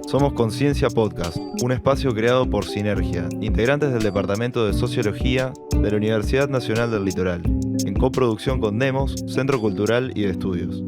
Somos Conciencia Podcast, un espacio creado por Sinergia, integrantes del Departamento de Sociología de la Universidad Nacional del Litoral, en coproducción con Demos, Centro Cultural y de Estudios.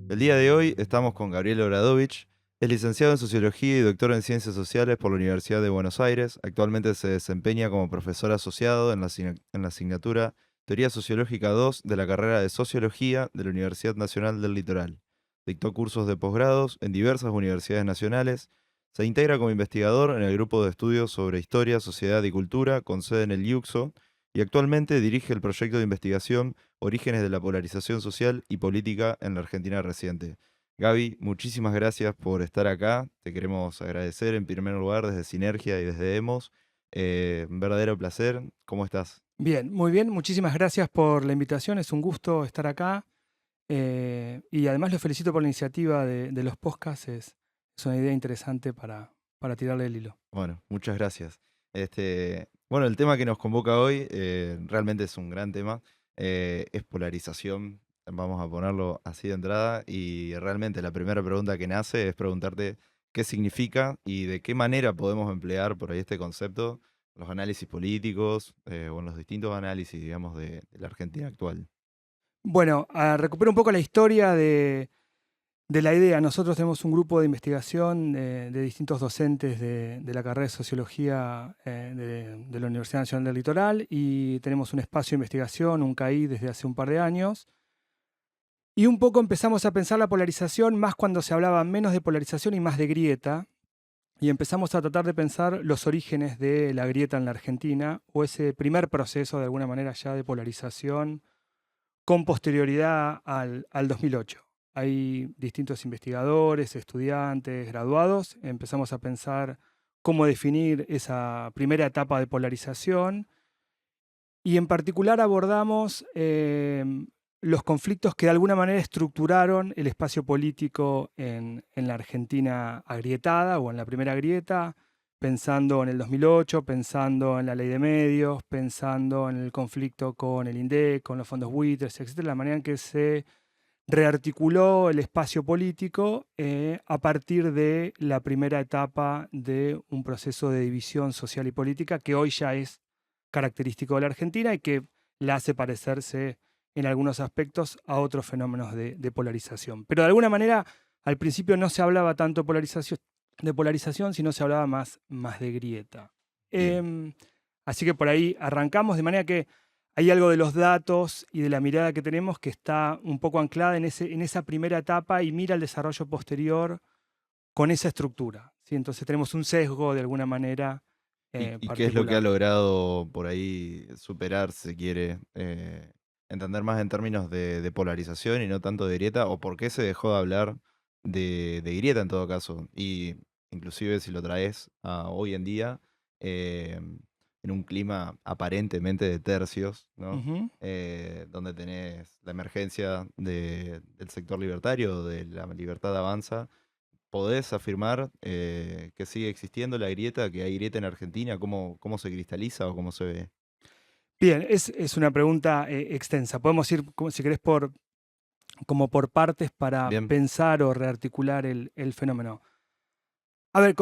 El día de hoy estamos con Gabriel Obradovich, es licenciado en Sociología y doctor en Ciencias Sociales por la Universidad de Buenos Aires. Actualmente se desempeña como profesor asociado en la asignatura Teoría Sociológica 2 de la carrera de Sociología de la Universidad Nacional del Litoral. Dictó cursos de posgrados en diversas universidades nacionales. Se integra como investigador en el grupo de estudios sobre historia, sociedad y cultura con sede en el IUCSO y actualmente dirige el proyecto de investigación Orígenes de la polarización social y política en la Argentina reciente. Gaby, muchísimas gracias por estar acá. Te queremos agradecer en primer lugar desde Sinergia y desde Demos. Un verdadero placer. ¿Cómo estás? Bien, muy bien. Muchísimas gracias por la invitación. Es un gusto estar acá. Y además los felicito por la iniciativa de los podcasts. Es una idea interesante para tirarle el hilo. Bueno, muchas gracias. Bueno, el tema que nos convoca hoy realmente es un gran tema. Es polarización, vamos a ponerlo así de entrada. Y realmente la primera pregunta que nace es preguntarte qué significa y de qué manera podemos emplear por ahí este concepto en los análisis políticos o en los distintos análisis, digamos, de la Argentina actual. Bueno, recupero un poco la historia de la idea. Nosotros tenemos un grupo de investigación de distintos docentes de la carrera de Sociología de la Universidad Nacional del Litoral y tenemos un espacio de investigación, un CAI, desde hace un par de años. Y un poco empezamos a pensar la polarización más cuando se hablaba menos de polarización y más de grieta. Y empezamos a tratar de pensar los orígenes de la grieta en la Argentina o ese primer proceso de alguna manera ya de polarización con posterioridad al 2008. Hay distintos investigadores, estudiantes, graduados. Empezamos a pensar cómo definir esa primera etapa de polarización y en particular abordamos los conflictos que de alguna manera estructuraron el espacio político en la Argentina agrietada o en la primera grieta, pensando en el 2008, pensando en la ley de medios, pensando en el conflicto con el INDEC, con los fondos buitres, etcétera, la manera en que se rearticuló el espacio político a partir de la primera etapa de un proceso de división social y política que hoy ya es característico de la Argentina y que la hace parecerse en algunos aspectos a otros fenómenos de polarización. Pero de alguna manera, al principio no se hablaba tanto de polarización, sino se hablaba más de grieta. Bien. Así que por ahí arrancamos, de manera que hay algo de los datos y de la mirada que tenemos que está un poco anclada en esa primera etapa y mira el desarrollo posterior con esa estructura, ¿sí? Entonces tenemos un sesgo de alguna manera ¿Y qué es lo que ha particular. logrado por ahí superar, si se quiere, entender más en términos de polarización y no tanto de grieta? ¿O por qué se dejó de hablar de grieta en todo caso? Y inclusive si lo traes a hoy en día, eh, en un clima aparentemente de tercios, ¿no? Ujú. Donde tenés la emergencia del sector libertario, de la libertad avanza. ¿Podés afirmar que sigue existiendo la grieta, que hay grieta en Argentina? ¿Cómo se cristaliza o cómo se ve? Bien, es una pregunta extensa. Podemos ir, si querés, como por partes para Bien, pensar o rearticular el fenómeno. A ver,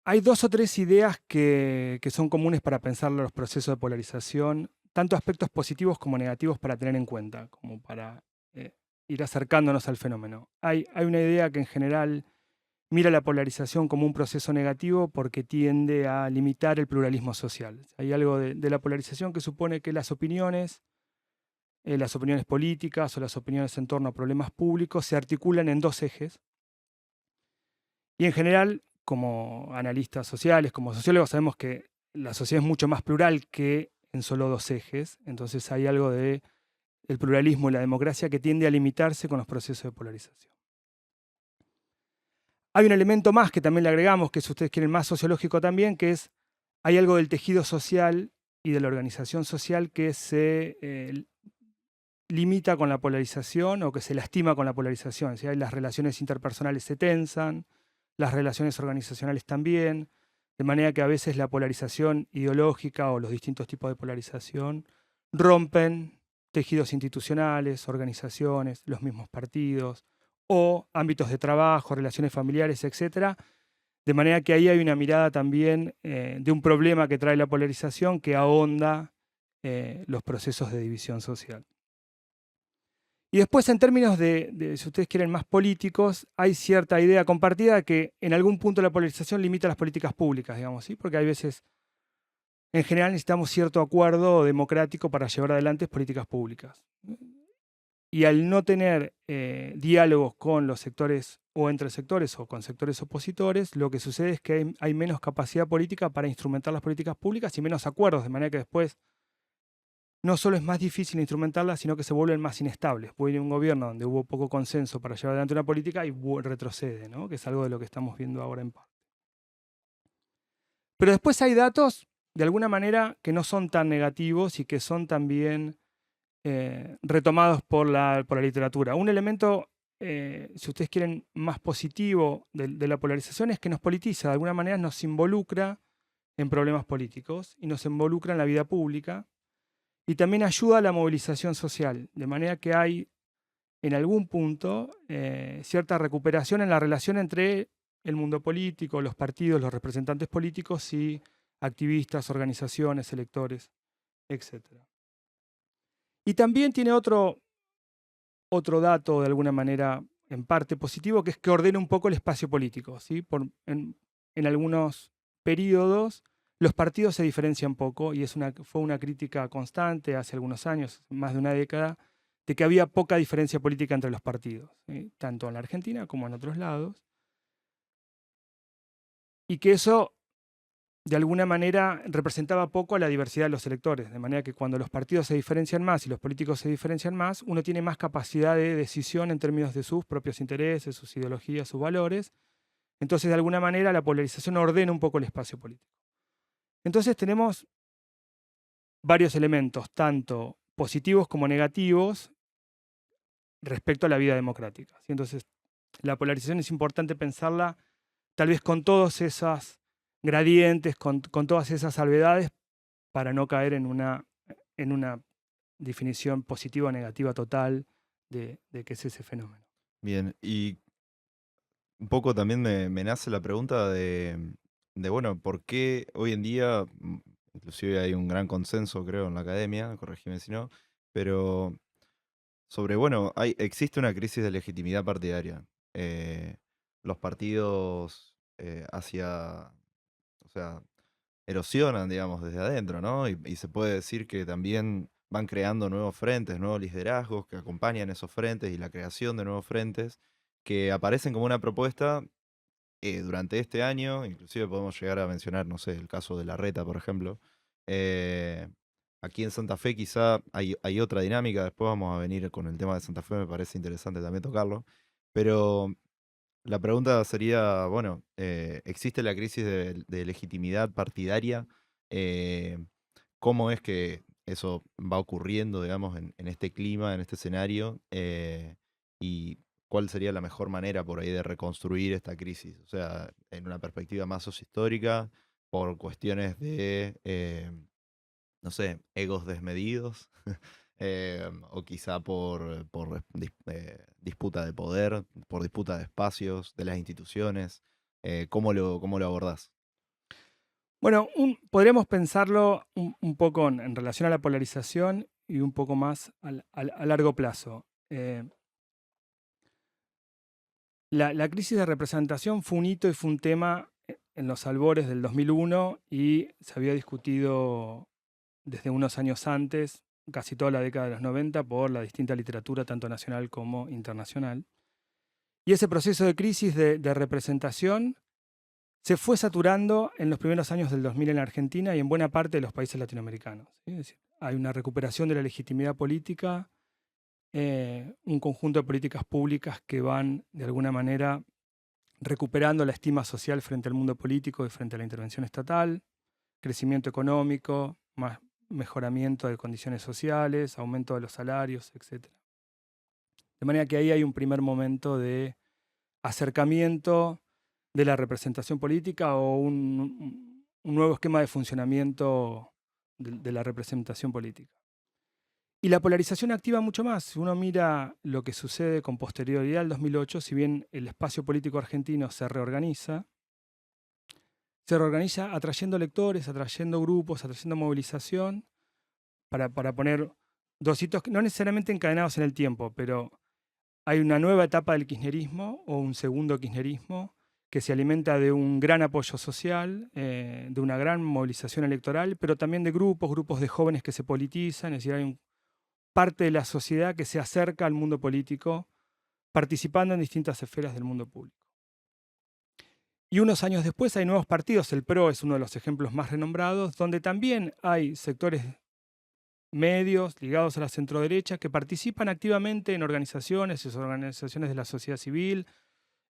hay dos o tres ideas que son comunes para pensar los procesos de polarización, tanto aspectos positivos como negativos para tener en cuenta, como para ir acercándonos al fenómeno. Hay una idea que en general mira la polarización como un proceso negativo porque tiende a limitar el pluralismo social. Hay algo de la polarización que supone que las opiniones políticas o las opiniones en torno a problemas públicos se articulan en dos ejes. Y en general, como analistas sociales, como sociólogos, sabemos que la sociedad es mucho más plural que en solo dos ejes. Entonces hay algo del pluralismo y la democracia que tiende a limitarse con los procesos de polarización. Hay un elemento más que también le agregamos, que si ustedes quieren más sociológico también, que es, hay algo del tejido social y de la organización social que se limita con la polarización o que se lastima con la polarización. ¿Sí? Las relaciones interpersonales se tensan, las relaciones organizacionales también, de manera que a veces la polarización ideológica o los distintos tipos de polarización rompen tejidos institucionales, organizaciones, los mismos partidos o ámbitos de trabajo, relaciones familiares, etcétera. De manera que ahí hay una mirada también de un problema que trae la polarización que ahonda los procesos de división social. Y después, en términos si ustedes quieren, más políticos, hay cierta idea compartida de que en algún punto la polarización limita las políticas públicas, digamos, ¿sí? Porque hay veces, en general, necesitamos cierto acuerdo democrático para llevar adelante políticas públicas. Y al no tener diálogos con los sectores o entre sectores o con sectores opositores, lo que sucede es que hay menos capacidad política para instrumentar las políticas públicas y menos acuerdos, de manera que después no solo es más difícil instrumentarlas, sino que se vuelven más inestables. Puede ir un gobierno donde hubo poco consenso para llevar adelante una política y retrocede, ¿no? Que es algo de lo que estamos viendo ahora en parte. Pero después hay datos, de alguna manera, que no son tan negativos y que son también retomados por la literatura. Un elemento, si ustedes quieren, más positivo de la polarización es que nos politiza, de alguna manera nos involucra en problemas políticos y nos involucra en la vida pública y también ayuda a la movilización social, de manera que hay en algún punto cierta recuperación en la relación entre el mundo político, los partidos, los representantes políticos y activistas, organizaciones, electores, etc. Y también tiene otro dato, de alguna manera, en parte positivo, que es que ordena un poco el espacio político, ¿sí? En algunos periodos los partidos se diferencian poco y fue una crítica constante hace algunos años, más de una década, de que había poca diferencia política entre los partidos, ¿sí? Tanto en la Argentina como en otros lados, y que eso de alguna manera representaba poco a la diversidad de los electores, de manera que cuando los partidos se diferencian más y los políticos se diferencian más, uno tiene más capacidad de decisión en términos de sus propios intereses, sus ideologías, sus valores. Entonces, de alguna manera, la polarización ordena un poco el espacio político. Entonces, tenemos varios elementos, tanto positivos como negativos, respecto a la vida democrática. Entonces, la polarización es importante pensarla tal vez con todas esas gradientes, con todas esas salvedades, para no caer en una definición positiva o negativa total de qué es ese fenómeno. Bien, y un poco también me nace la pregunta bueno, ¿por qué hoy en día, inclusive hay un gran consenso, creo, en la academia, corregime si no, pero sobre, bueno, existe una crisis de legitimidad partidaria. Los partidos o sea, erosionan, digamos, desde adentro, ¿no? Y se puede decir que también van creando nuevos frentes, nuevos liderazgos que acompañan esos frentes y la creación de nuevos frentes que aparecen como una propuesta durante este año. Inclusive podemos llegar a mencionar, no sé, el caso de Larreta, por ejemplo. Eh, Aquí en Santa Fe quizá hay otra dinámica, después vamos a venir con el tema de Santa Fe, me parece interesante también tocarlo, pero la pregunta sería, bueno, ¿existe la crisis de legitimidad partidaria? Eh, ¿Cómo es que eso va ocurriendo, digamos, en este clima, en este escenario? ¿Y cuál sería la mejor manera por ahí de reconstruir esta crisis? O sea, en una perspectiva más sociohistórica, por cuestiones no sé, egos desmedidos, o quizá por disputa de poder, por disputa de espacios, de las instituciones. ¿Cómo lo abordás? Bueno, podríamos pensarlo un poco en relación a la polarización y un poco más a largo plazo. La crisis de representación fue un hito y fue un tema en los albores del 2001 y se había discutido desde unos años antes, casi toda la década de los 90, por la distinta literatura, tanto nacional como internacional. Y ese proceso de crisis de representación se fue saturando en los primeros años del 2000 en la Argentina y en buena parte de los países latinoamericanos, ¿sí? Es decir, hay una recuperación de la legitimidad política, un conjunto de políticas públicas que van, de alguna manera, recuperando la estima social frente al mundo político y frente a la intervención estatal, crecimiento económico, más mejoramiento de condiciones sociales, aumento de los salarios, etc. De manera que ahí hay un primer momento de acercamiento de la representación política o un nuevo esquema de funcionamiento de la representación política. Y la polarización activa mucho más. Si uno mira lo que sucede con posterioridad al 2008, si bien el espacio político argentino se reorganiza atrayendo lectores, atrayendo grupos, atrayendo movilización, para poner dos hitos no necesariamente encadenados en el tiempo, pero hay una nueva etapa del kirchnerismo o un segundo kirchnerismo que se alimenta de un gran apoyo social, de una gran movilización electoral, pero también de grupos de jóvenes que se politizan, es decir, hay parte de la sociedad que se acerca al mundo político participando en distintas esferas del mundo público. Y unos años después hay nuevos partidos, el PRO es uno de los ejemplos más renombrados, donde también hay sectores medios ligados a la centroderecha que participan activamente en organizaciones de la sociedad civil,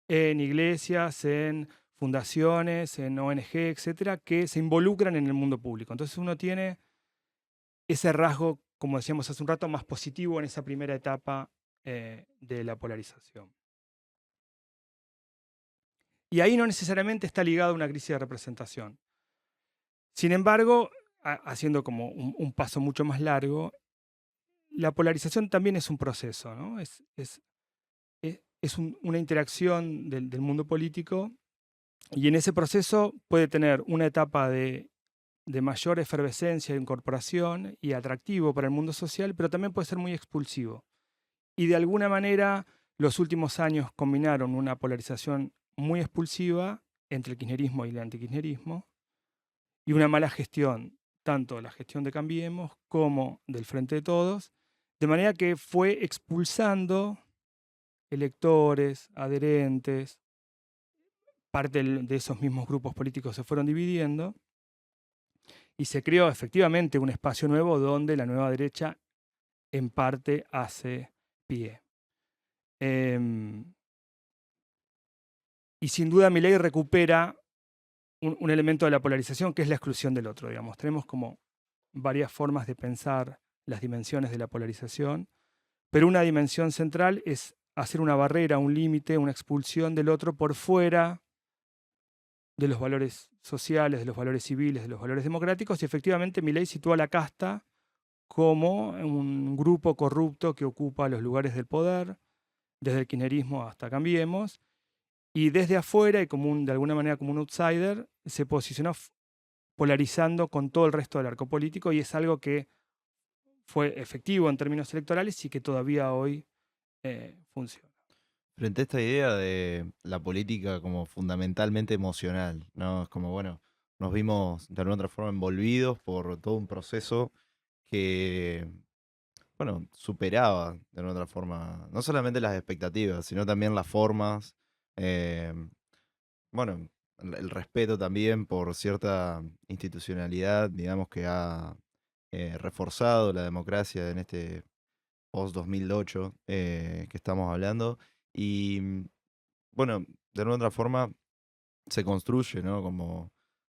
en iglesias, en fundaciones, en ONG, etcétera, que se involucran en el mundo público. Entonces uno tiene ese rasgo, como decíamos hace un rato, más positivo en esa primera etapa de la polarización. Y ahí no necesariamente está ligado a una crisis de representación. Sin embargo, haciendo como un paso mucho más largo, la polarización también es un proceso, ¿no? Una interacción del mundo político y en ese proceso puede tener una etapa de mayor efervescencia, incorporación y atractivo para el mundo social, pero también puede ser muy expulsivo. Y de alguna manera los últimos años combinaron una polarización muy expulsiva entre el kirchnerismo y el antikirchnerismo y una mala gestión, tanto la gestión de Cambiemos como del Frente de Todos, de manera que fue expulsando electores, adherentes, parte de esos mismos grupos políticos se fueron dividiendo y se creó efectivamente un espacio nuevo donde la nueva derecha en parte hace pie. Y sin duda Milei recupera un elemento de la polarización que es la exclusión del otro, digamos. Tenemos como varias formas de pensar las dimensiones de la polarización, pero una dimensión central es hacer una barrera, un límite, una expulsión del otro por fuera de los valores sociales, de los valores civiles, de los valores democráticos, y efectivamente Milei sitúa a la casta como un grupo corrupto que ocupa los lugares del poder, desde el kirchnerismo hasta Cambiemos, y desde afuera, y de alguna manera como un outsider, se posicionó polarizando con todo el resto del arco político, y es algo que fue efectivo en términos electorales y que todavía hoy funciona. Frente a esta idea de la política como fundamentalmente emocional, ¿no? Es como, bueno, nos vimos de alguna otra forma envolvidos por todo un proceso que, bueno, superaba de alguna otra forma, no solamente las expectativas, sino también las formas, eh, bueno, el respeto también por cierta institucionalidad, digamos, que ha reforzado la democracia en este post-2008 que estamos hablando. Y bueno, de alguna otra forma se construye, ¿no? Como,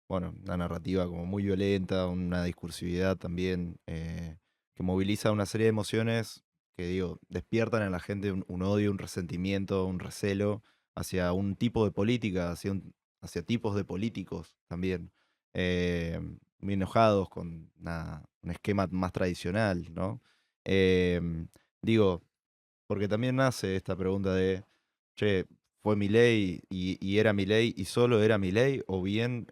bueno, una narrativa como muy violenta, una discursividad también que moviliza una serie de emociones que, digo, despiertan en la gente un odio, un resentimiento, un recelo hacia un tipo de política, hacia tipos de políticos también, muy enojados con un esquema más tradicional, ¿no? Em, digo, porque también nace esta pregunta de, che, ¿fue Milei y era Milei y solo era Milei? O bien,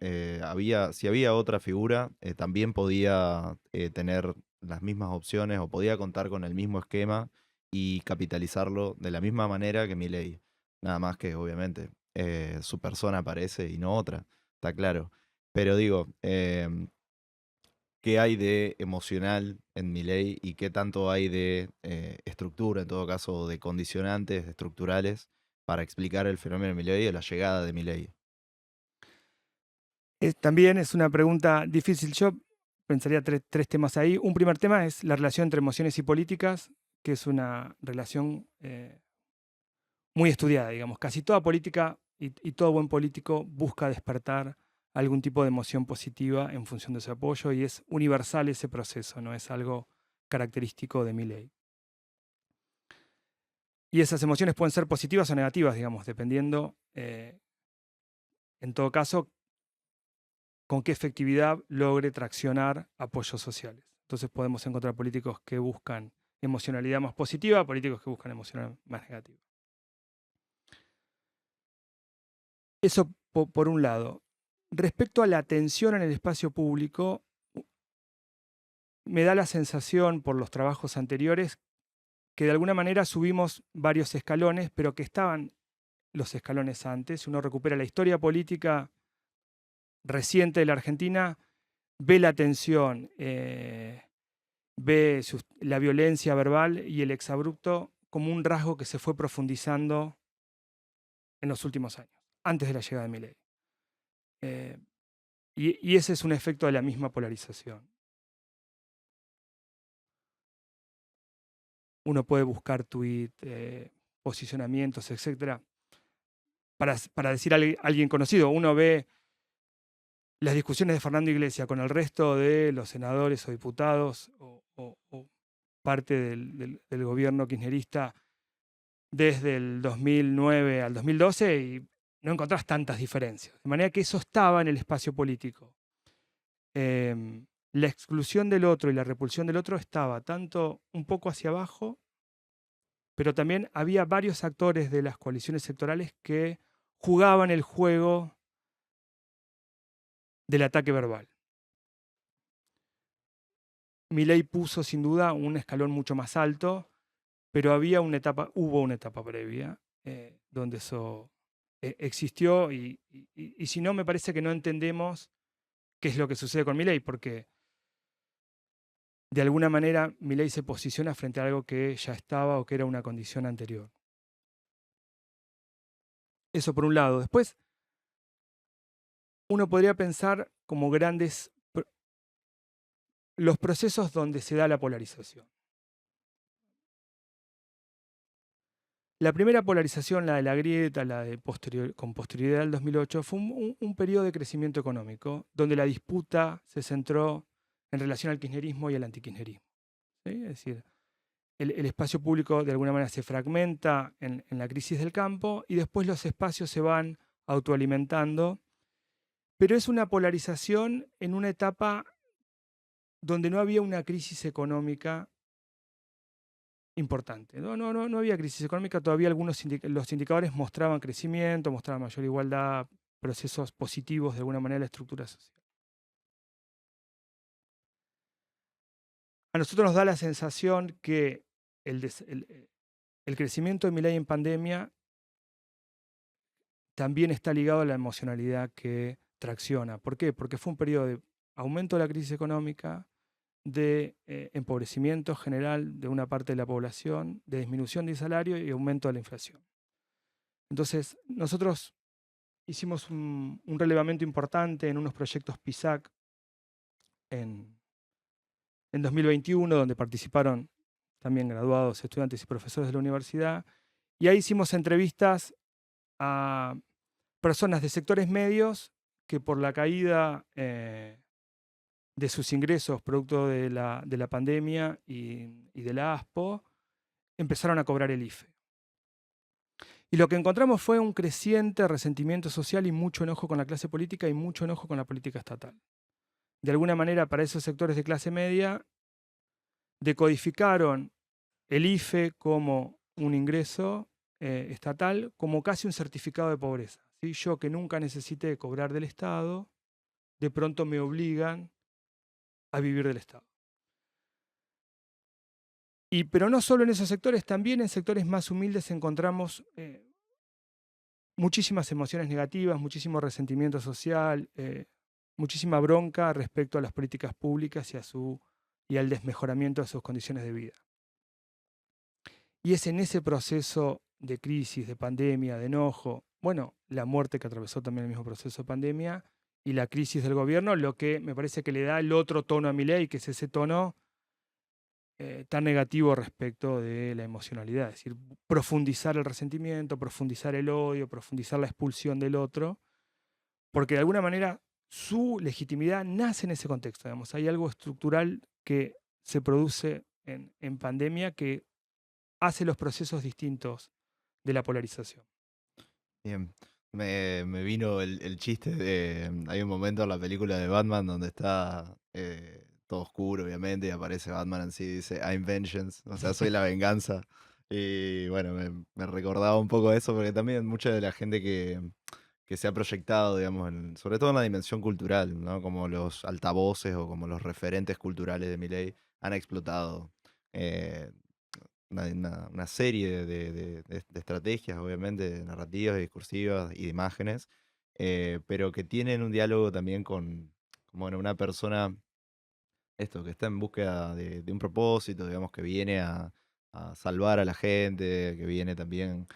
si había otra figura, también podía tener las mismas opciones o podía contar con el mismo esquema y capitalizarlo de la misma manera que Milei. Nada más que, obviamente, su persona aparece y no otra, está claro. Pero digo, qué hay de emocional en Milei y qué tanto hay de estructura, en todo caso, de condicionantes estructurales para explicar el fenómeno de Milei y la llegada de Milei. También es una pregunta difícil. Yo pensaría tres temas ahí. Un primer tema es la relación entre emociones y políticas, que es una relación muy estudiada, digamos. Casi toda política y todo buen político busca despertar algún tipo de emoción positiva en función de su apoyo y es universal ese proceso, no es algo característico de Milei. Y esas emociones pueden ser positivas o negativas, digamos, dependiendo, en todo caso, con qué efectividad logre traccionar apoyos sociales. Entonces podemos encontrar políticos que buscan emocionalidad más positiva, políticos que buscan emocionalidad más negativa. Eso por un lado. Respecto a la atención en el espacio público, me da la sensación por los trabajos anteriores que de alguna manera subimos varios escalones, pero que estaban los escalones antes. Si uno recupera la historia política reciente de la Argentina, ve la tensión, ve la violencia verbal y el exabrupto como un rasgo que se fue profundizando en los últimos años, antes de la llegada de Milei. Y ese es un efecto de la misma polarización. Uno puede buscar tweets, posicionamientos, etcétera, para decir a alguien conocido. Uno ve las discusiones de Fernando Iglesias con el resto de los senadores o diputados o parte del gobierno kirchnerista desde el 2009 al 2012 y no encontrás tantas diferencias. De manera que eso estaba en el espacio político. La exclusión del otro y la repulsión del otro estaba tanto un poco hacia abajo, pero también había varios actores de las coaliciones sectorales que jugaban el juego del ataque verbal. Milei puso sin duda un escalón mucho más alto, pero hubo una etapa previa donde eso existió y si no, me parece que no entendemos qué es lo que sucede con Milei, porque de alguna manera Milei se posiciona frente a algo que ya estaba o que era una condición anterior. Eso por un lado. Después, uno podría pensar como los procesos donde se da la polarización. La primera polarización, la de la grieta, la de con posterioridad al 2008, fue un periodo de crecimiento económico donde la disputa se centró en relación al kirchnerismo y al antikirchnerismo. ¿Sí? Es decir, el espacio público de alguna manera se fragmenta en la crisis del campo y después los espacios se van autoalimentando, pero es una polarización en una etapa donde no había una crisis económica importante. No había crisis económica, todavía los indicadores mostraban crecimiento, mostraban mayor igualdad, procesos positivos de alguna manera de la estructura social. A nosotros nos da la sensación que el crecimiento de Milei en pandemia también está ligado a la emocionalidad que tracciona. ¿Por qué? Porque fue un periodo de aumento de la crisis económica, de empobrecimiento general de una parte de la población, de disminución del salario y aumento de la inflación. Entonces, nosotros hicimos un relevamiento importante en unos proyectos PISAC en 2021, donde participaron también graduados, estudiantes y profesores de la universidad, y ahí hicimos entrevistas a personas de sectores medios que por la caída de sus ingresos producto de la pandemia y de la ASPO, empezaron a cobrar el IFE. Y lo que encontramos fue un creciente resentimiento social y mucho enojo con la clase política y mucho enojo con la política estatal. De alguna manera, para esos sectores de clase media, decodificaron el IFE como un ingreso estatal, como casi un certificado de pobreza. ¿Sí? Yo que nunca necesité cobrar del Estado, de pronto me obligan a vivir del Estado. Pero no solo en esos sectores, también en sectores más humildes encontramos muchísimas emociones negativas, muchísimo resentimiento social, muchísima bronca respecto a las políticas públicas y al desmejoramiento de sus condiciones de vida. Y es en ese proceso de crisis, de pandemia, de enojo, bueno, la muerte que atravesó también el mismo proceso de pandemia y la crisis del gobierno, lo que me parece que le da el otro tono a Milei, que es ese tono tan negativo respecto de la emocionalidad, es decir, profundizar el resentimiento, profundizar el odio, profundizar la expulsión del otro, porque de alguna manera su legitimidad nace en ese contexto. Digamos. Hay algo estructural que se produce en pandemia que hace los procesos distintos de la polarización. Bien. Me vino el chiste de. Hay un momento en la película de Batman donde está todo oscuro, obviamente, y aparece Batman en sí y dice, I'm vengeance, o sea, soy la venganza. Y bueno, me recordaba un poco eso, porque también mucha de la gente que se ha proyectado, digamos, sobre todo en la dimensión cultural, ¿no? Como los altavoces o como los referentes culturales de Milei han explotado eh, una serie de estrategias, obviamente, de narrativas, discursivas y de imágenes, pero que tienen un diálogo también con bueno, una persona esto, que está en búsqueda de un propósito, digamos, que viene a salvar a la gente, que viene también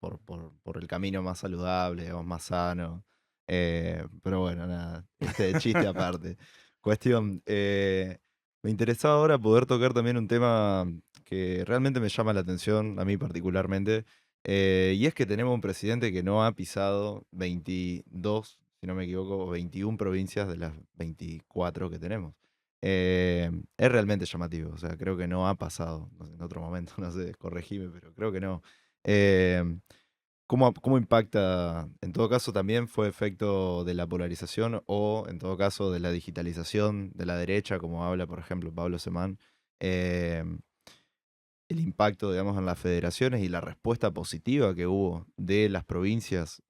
por el camino más saludable, digamos, más sano. Pero bueno, nada, este chiste aparte. Cuestión, me interesaba ahora poder tocar también un tema que realmente me llama la atención, a mí particularmente, y es que tenemos un presidente que no ha pisado 22, si no me equivoco, o 21 provincias de las 24 que tenemos. Es realmente llamativo, o sea, creo que no ha pasado, no sé, en otro momento, no sé, corregime, pero creo que no. Eh, ¿Cómo impacta? En todo caso, también fue efecto de la polarización o, en todo caso, de la digitalización de la derecha, como habla, por ejemplo, Pablo Semán, eh, el impacto, digamos, en las federaciones y la respuesta positiva que hubo de las provincias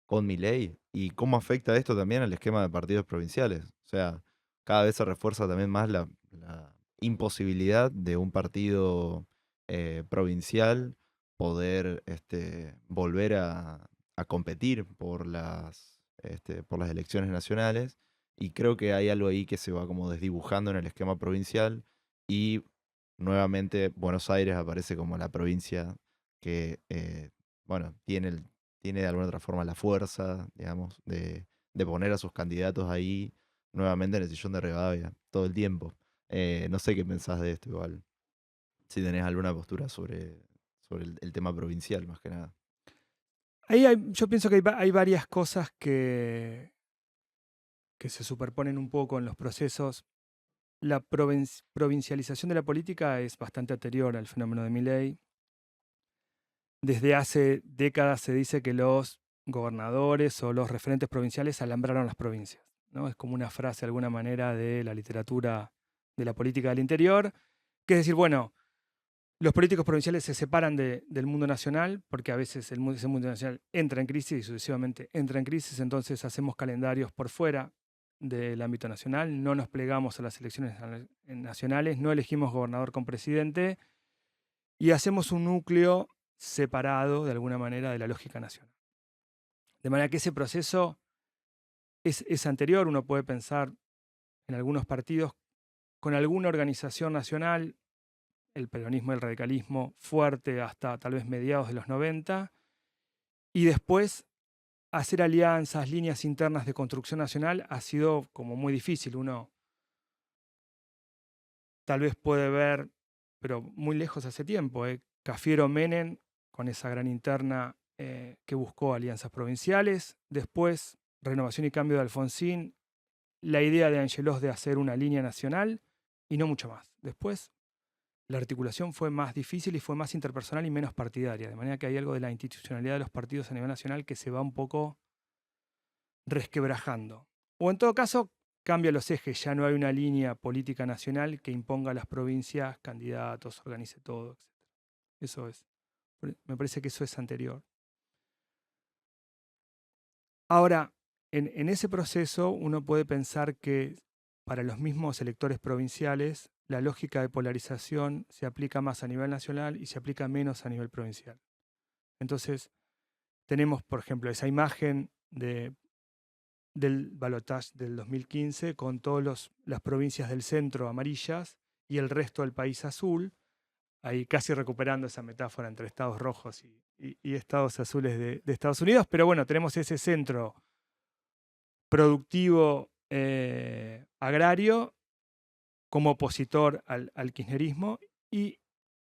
con Milei y cómo afecta esto también al esquema de partidos provinciales. O sea, cada vez se refuerza también más la imposibilidad de un partido provincial poder volver a competir por las elecciones nacionales. Y creo que hay algo ahí que se va como desdibujando en el esquema provincial y nuevamente Buenos Aires aparece como la provincia que, bueno, tiene de alguna otra forma la fuerza, digamos, de poner a sus candidatos ahí nuevamente en el sillón de Rivadavia todo el tiempo. No sé qué pensás de esto igual, si tenés alguna postura sobre el tema provincial más que nada. Yo pienso que hay varias cosas que se superponen un poco en los procesos. La provincialización de la política es bastante anterior al fenómeno de Milei. Desde hace décadas se dice que los gobernadores o los referentes provinciales alambraron las provincias, ¿no? Es como una frase de alguna manera de la literatura de la política del interior, que es decir, bueno, los políticos provinciales se separan del mundo nacional porque a veces ese mundo nacional entra en crisis y sucesivamente entra en crisis, entonces hacemos calendarios por fuera del ámbito nacional, no nos plegamos a las elecciones nacionales, no elegimos gobernador con presidente y hacemos un núcleo separado de alguna manera de la lógica nacional. De manera que ese proceso es anterior, uno puede pensar en algunos partidos con alguna organización nacional, el peronismo y el radicalismo fuerte hasta tal vez mediados de los 90, y después hacer alianzas, líneas internas de construcción nacional ha sido como muy difícil. Uno tal vez puede ver, pero muy lejos hace tiempo, Cafiero Menem con esa gran interna que buscó alianzas provinciales, después Renovación y Cambio de Alfonsín, la idea de Angelos de hacer una línea nacional y no mucho más. Después la articulación fue más difícil y fue más interpersonal y menos partidaria, de manera que hay algo de la institucionalidad de los partidos a nivel nacional que se va un poco resquebrajando. O en todo caso, cambia los ejes, ya no hay una línea política nacional que imponga a las provincias candidatos, organice todo, etc. Eso es. Me parece que eso es anterior. Ahora, en ese proceso uno puede pensar que para los mismos electores provinciales la lógica de polarización se aplica más a nivel nacional y se aplica menos a nivel provincial. Entonces, tenemos, por ejemplo, esa imagen del balotaje del 2015 con todas las provincias del centro amarillas y el resto del país azul, ahí casi recuperando esa metáfora entre estados rojos y estados azules de Estados Unidos, pero bueno, tenemos ese centro productivo agrario como opositor al kirchnerismo y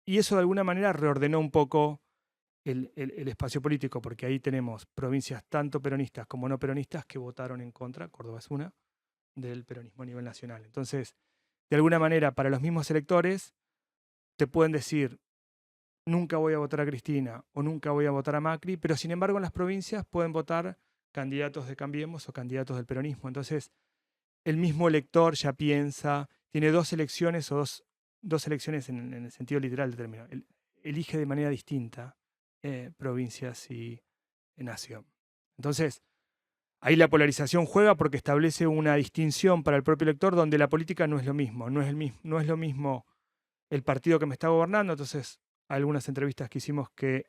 eso de alguna manera reordenó un poco el espacio político, porque ahí tenemos provincias tanto peronistas como no peronistas que votaron en contra, Córdoba es una, del peronismo a nivel nacional. Entonces, de alguna manera, para los mismos electores, te pueden decir, nunca voy a votar a Cristina o nunca voy a votar a Macri, pero sin embargo en las provincias pueden votar candidatos de Cambiemos o candidatos del peronismo. Entonces, el mismo elector ya piensa, tiene dos elecciones o dos elecciones en el sentido literal del término. Elige de manera distinta provincias y nación. Entonces, ahí la polarización juega porque establece una distinción para el propio elector donde la política no es lo mismo, no es lo mismo el partido que me está gobernando. Entonces, algunas entrevistas que hicimos que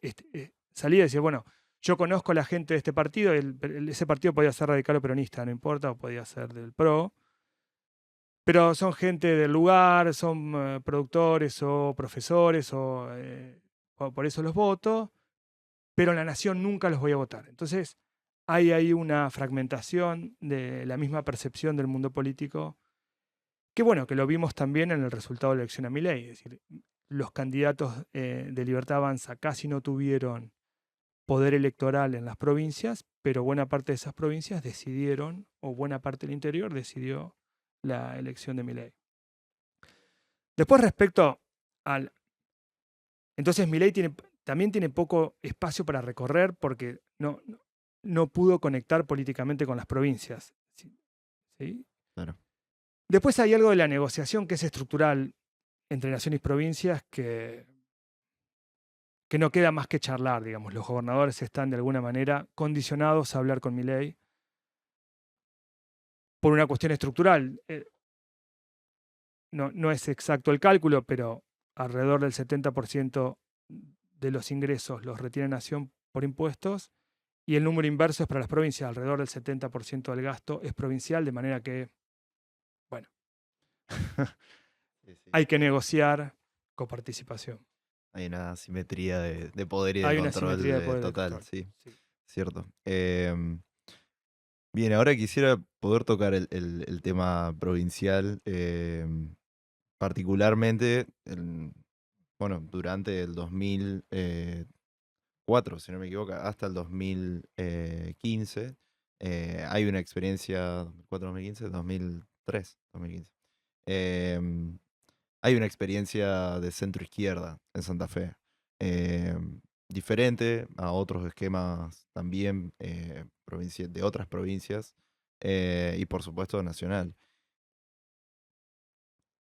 salía y decía, bueno, yo conozco a la gente de este partido, ese partido podía ser radical o peronista, no importa, o podía ser del PRO, pero son gente del lugar, son productores o profesores, por eso los voto, pero en la nación nunca los voy a votar. Entonces, hay ahí una fragmentación de la misma percepción del mundo político, que bueno, que lo vimos también en el resultado de la elección a Milei. Es decir, los candidatos de Libertad Avanza casi no tuvieron poder electoral en las provincias, pero buena parte de esas provincias decidieron, o buena parte del interior decidió la elección de Milei. Después respecto al... Entonces Milei también tiene poco espacio para recorrer porque no pudo conectar políticamente con las provincias. ¿Sí? Claro. Después hay algo de la negociación que es estructural entre nación y provincias que no queda más que charlar, digamos. Los gobernadores están de alguna manera condicionados a hablar con Milei por una cuestión estructural. No es exacto el cálculo, pero alrededor del 70% de los ingresos los retiene Nación por impuestos y el número inverso es para las provincias, alrededor del 70% del gasto es provincial, de manera que, bueno, Sí, sí. hay que negociar coparticipación. Hay una asimetría de poder y de Hay una control asimetría de poder del total, control. sí, Sí. cierto. Bien, ahora quisiera poder tocar el tema provincial, particularmente, bueno, durante el 2004, si no me equivoco, hasta el 2015, hay una experiencia, 2004, 2015, 2003, 2015. Hay una experiencia de centro izquierda en Santa Fe. Diferente a otros esquemas también de otras provincias y por supuesto nacional.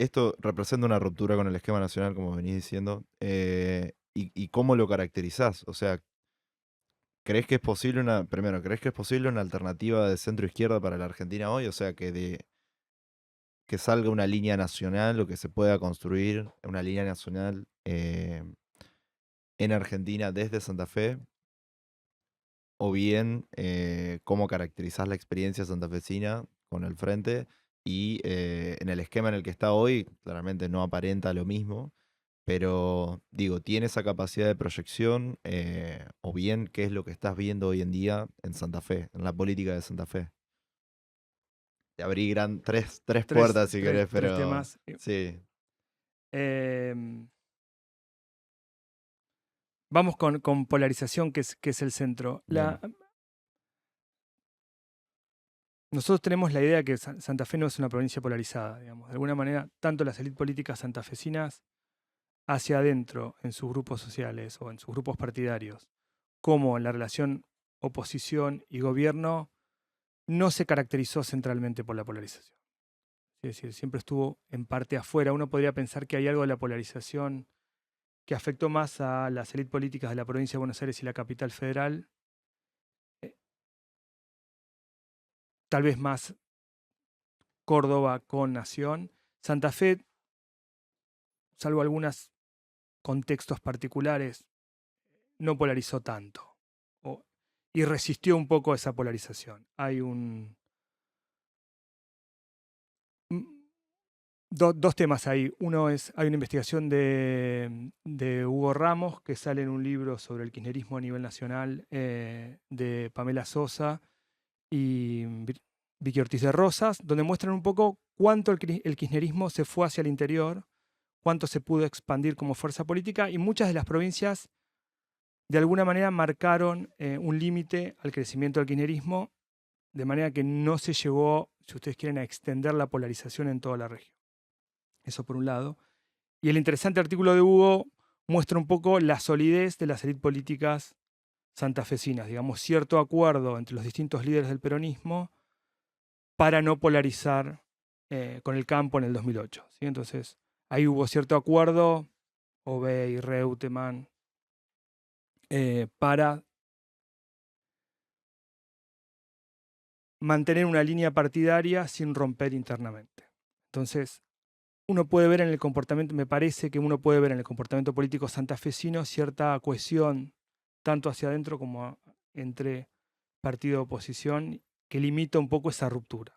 Esto representa una ruptura con el esquema nacional, como venís diciendo, y cómo lo caracterizás. O sea, primero, ¿crees que es posible una alternativa de centro izquierda para la Argentina hoy? O sea, que salga una línea nacional o que se pueda construir una línea nacional en Argentina desde Santa Fe, o bien cómo caracterizás la experiencia santafesina con el frente y en el esquema en el que está hoy, claramente no aparenta lo mismo, pero digo, ¿tiene esa capacidad de proyección o bien qué es lo que estás viendo hoy en día en Santa Fe, en la política de Santa Fe? Te abrí tres puertas si querés, Tres pero temas. sí, Vamos con polarización, que es el centro. bien, Nosotros tenemos la idea de que Santa Fe no es una provincia polarizada, digamos. De alguna manera, tanto las élites políticas santafesinas hacia adentro en sus grupos sociales o en sus grupos partidarios, como en la relación oposición y gobierno, no se caracterizó centralmente por la polarización. Es decir, siempre estuvo en parte afuera. Uno podría pensar que hay algo de la polarización que afectó más a las élites políticas de la provincia de Buenos Aires y la capital federal, eh, tal vez más Córdoba con Nación. Santa Fe, salvo algunos contextos particulares, no polarizó tanto y resistió un poco esa polarización. Hay dos temas ahí. Uno es, hay una investigación de Hugo Ramos que sale en un libro sobre el kirchnerismo a nivel nacional de Pamela Sosa y Vicky Ortiz de Rosas, donde muestran un poco cuánto el kirchnerismo se fue hacia el interior, cuánto se pudo expandir como fuerza política y muchas de las provincias de alguna manera marcaron un límite al crecimiento del kirchnerismo, de manera que no se llegó, si ustedes quieren, a extender la polarización en toda la región. Eso por un lado. Y el interesante artículo de Hugo muestra un poco la solidez de las élites políticas santafesinas, digamos, cierto acuerdo entre los distintos líderes del peronismo para no polarizar con el campo en el 2008. ¿Sí? Entonces, ahí hubo cierto acuerdo, Obey, Reutemann, para mantener una línea partidaria sin romper internamente. Entonces, uno puede ver en el comportamiento, me parece que uno puede ver en el comportamiento político santafesino cierta cohesión, tanto hacia adentro como entre partido de oposición, que limita un poco esa ruptura.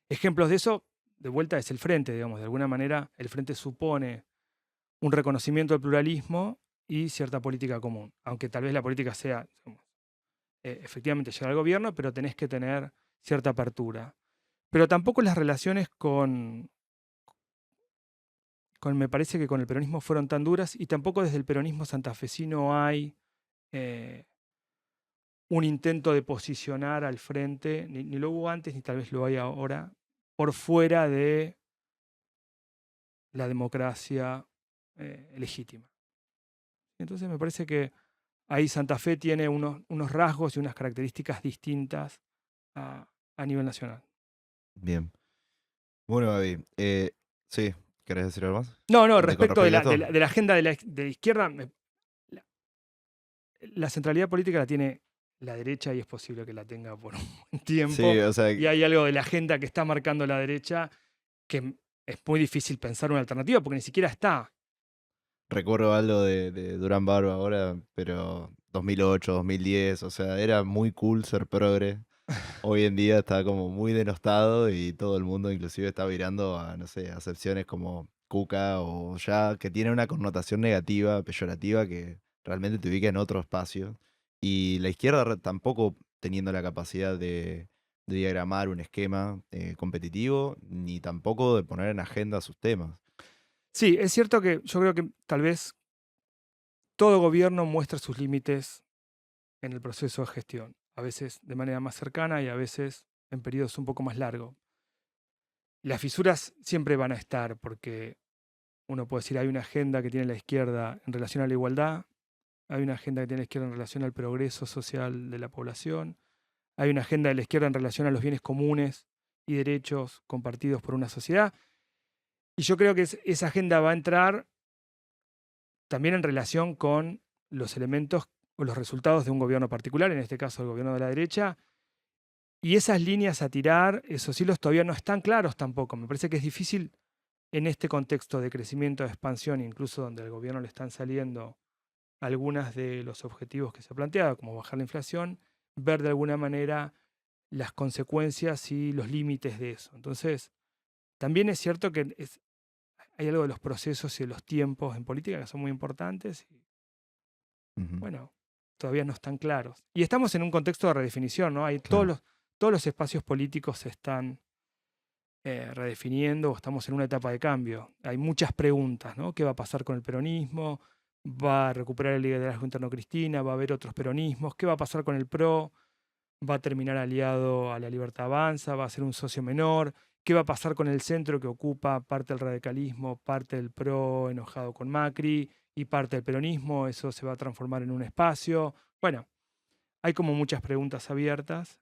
Ejemplos de eso, de vuelta, es el Frente, digamos. De alguna manera, el Frente supone un reconocimiento del pluralismo y cierta política común. Aunque tal vez la política sea, digamos, efectivamente llegar al gobierno, pero tenés que tener cierta apertura. Pero tampoco las relaciones me parece que con el peronismo fueron tan duras, y tampoco desde el peronismo santafesino hay un intento de posicionar al Frente, ni lo hubo antes, ni tal vez lo hay ahora, por fuera de la democracia legítima. Entonces me parece que ahí Santa Fe tiene unos rasgos y unas características distintas a nivel nacional. Bien. Bueno, Gaby, sí, ¿querés decir algo más? No, Con respecto de respecto a esto. la agenda de la izquierda, la, la centralidad política la tiene la derecha y es posible que la tenga por un buen tiempo. Sí, o sea, Y hay algo de la agenda que está marcando la derecha que es muy difícil pensar una alternativa porque ni siquiera está. recuerdo algo de Durán Barba ahora, pero 2008, 2010, o sea, era muy cool ser progre. Hoy en día está como muy denostado y todo el mundo inclusive está virando a, no sé, acepciones como cuca o ya que tiene una connotación negativa, peyorativa, que realmente te ubica en otro espacio. Y la izquierda tampoco teniendo la capacidad de diagramar un esquema competitivo, ni tampoco de poner en agenda sus temas. Sí, es cierto que yo creo que tal vez todo gobierno muestra sus límites en el proceso de gestión, a veces de manera más cercana y a veces en periodos un poco más largos. Las fisuras siempre van a estar porque uno puede decir hay una agenda que tiene la izquierda en relación a la igualdad, hay una agenda que tiene la izquierda en relación al progreso social de la población, hay una agenda de la izquierda en relación a los bienes comunes y derechos compartidos por una sociedad. Y yo creo que esa agenda va a entrar también en relación con los elementos o los resultados de un gobierno particular, en este caso el gobierno de la derecha, y esas líneas a tirar, esos hilos todavía no están claros tampoco. Me parece que es difícil en este contexto de crecimiento, de expansión, incluso donde al gobierno le están saliendo algunos de los objetivos que se ha planteado, como bajar la inflación, ver de alguna manera las consecuencias y los límites de eso. Entonces, también es cierto que hay algo de los procesos y de los tiempos en política que son muy importantes y, Ujú, bueno, todavía no están claros. Y estamos en un contexto de redefinición, ¿no? Hay claro. todos los espacios políticos se están redefiniendo, o estamos en una etapa de cambio. Hay muchas preguntas, ¿no? ¿Qué va a pasar con el peronismo? ¿Va a recuperar el liderazgo interno Cristina? ¿Va a haber otros peronismos? ¿Qué va a pasar con el PRO? ¿Va a terminar aliado a la Libertad Avanza? ¿Va a ser un socio menor? ¿Qué va a pasar con el centro que ocupa parte del radicalismo, parte del PRO enojado con Macri y parte del peronismo? ¿Eso se va a transformar en un espacio? Bueno, hay como muchas preguntas abiertas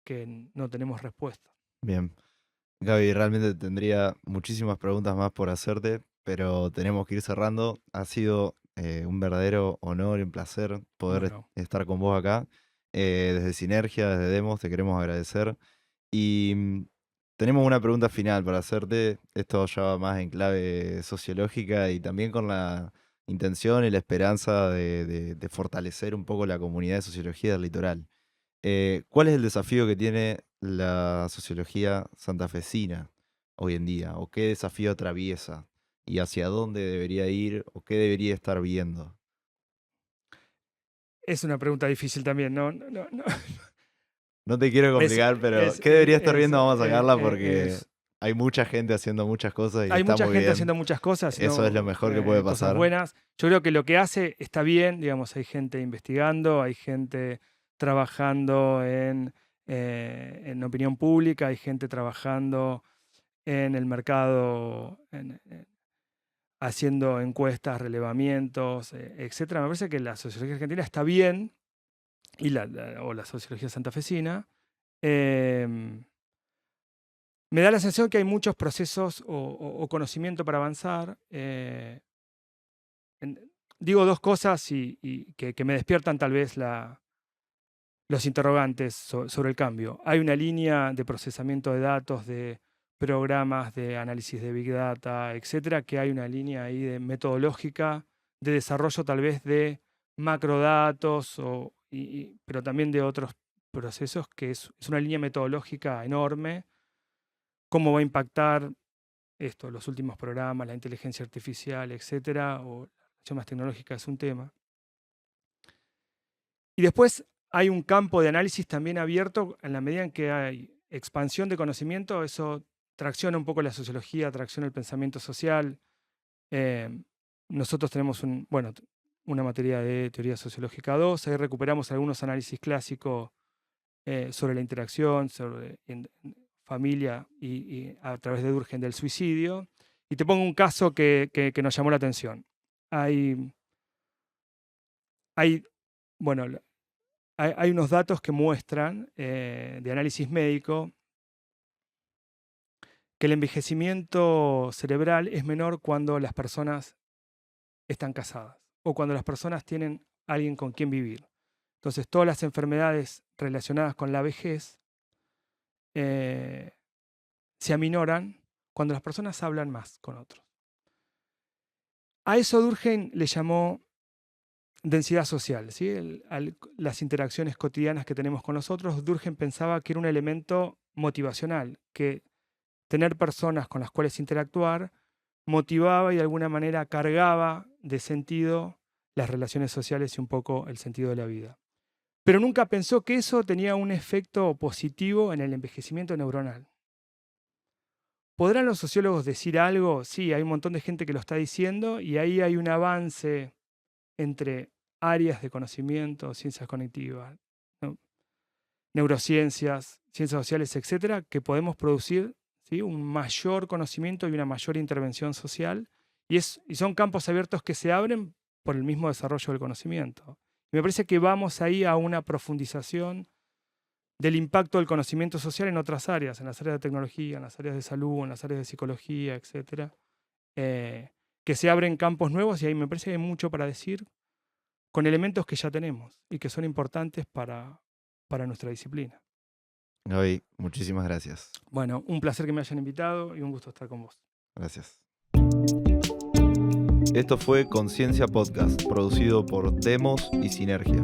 que no tenemos respuesta. Bien. Gaby, realmente tendría muchísimas preguntas más por hacerte, pero tenemos que ir cerrando. Ha sido un verdadero honor y un placer poder Bueno, estar con vos acá. Desde Sinergia, desde Demos, te queremos agradecer. Y tenemos una pregunta final para hacerte. Esto ya va más en clave sociológica y también con la intención y la esperanza de fortalecer un poco la comunidad de sociología del litoral. ¿Cuál es el desafío que tiene la sociología santafesina hoy en día? ¿O qué desafío atraviesa? ¿Y hacia dónde debería ir? ¿O qué debería estar viendo? es una pregunta difícil también, ¿no? No te quiero Es, complicar, pero es, ¿qué debería estar viendo? Vamos a sacarla porque es- hay mucha gente haciendo muchas cosas y hay está mucha muy gente bien. haciendo muchas cosas, Eso es lo haciendo mejor que puede cosas pasar. buenas. Yo creo que lo que hace está bien, digamos, hay gente investigando, hay gente trabajando en opinión pública, hay gente trabajando en el mercado, haciendo encuestas, relevamientos, etcétera. Me parece que la sociología argentina está bien, o la sociología santafesina. me da la sensación que hay muchos procesos o conocimiento para avanzar. Digo dos cosas y que me despiertan tal vez los interrogantes sobre el cambio. Hay una línea de procesamiento de datos, de programas de análisis de Big Data, etcétera, que hay una línea ahí de metodológica de desarrollo tal vez de macrodatos, pero también de otros procesos, que es una línea metodológica enorme. ¿Cómo va a impactar esto, los últimos programas, la inteligencia artificial, etcétera, o la relación más tecnológica es un tema? Y después hay un campo de análisis también abierto en la medida en que hay expansión de conocimiento, eso tracciona un poco la sociología, tracciona el pensamiento social. Nosotros tenemos una materia de teoría sociológica 2, ahí recuperamos algunos análisis clásicos sobre la interacción, sobre familia y a través de Durkheim del suicidio. Y te pongo un caso que nos llamó la atención. Hay unos datos que muestran, de análisis médico, que el envejecimiento cerebral es menor cuando las personas están casadas o cuando las personas tienen alguien con quien vivir. Entonces, todas las enfermedades relacionadas con la vejez se aminoran cuando las personas hablan más con otros. A eso Durkheim le llamó densidad social, ¿sí? Las interacciones cotidianas que tenemos con los otros. Durkheim pensaba que era un elemento motivacional, que tener personas con las cuales interactuar motivaba y de alguna manera cargaba de sentido las relaciones sociales y un poco el sentido de la vida. Pero nunca pensó que eso tenía un efecto positivo en el envejecimiento neuronal. ¿Podrán los sociólogos decir algo? Sí, hay un montón de gente que lo está diciendo y ahí hay un avance entre áreas de conocimiento, ciencias cognitivas, ¿no? Neurociencias, ciencias sociales, etcétera, que podemos producir, ¿sí?, un mayor conocimiento y una mayor intervención social. Y son campos abiertos que se abren por el mismo desarrollo del conocimiento. Y me parece que vamos ahí a una profundización del impacto del conocimiento social en otras áreas, en las áreas de tecnología, en las áreas de salud, en las áreas de psicología, etcétera, que se abren campos nuevos y ahí me parece que hay mucho para decir con elementos que ya tenemos y que son importantes para nuestra disciplina. Gaby, muchísimas gracias. Bueno, un placer que me hayan invitado y un gusto estar con vos. Gracias. Esto fue Conciencia Podcast, producido por Demos y Sinergia.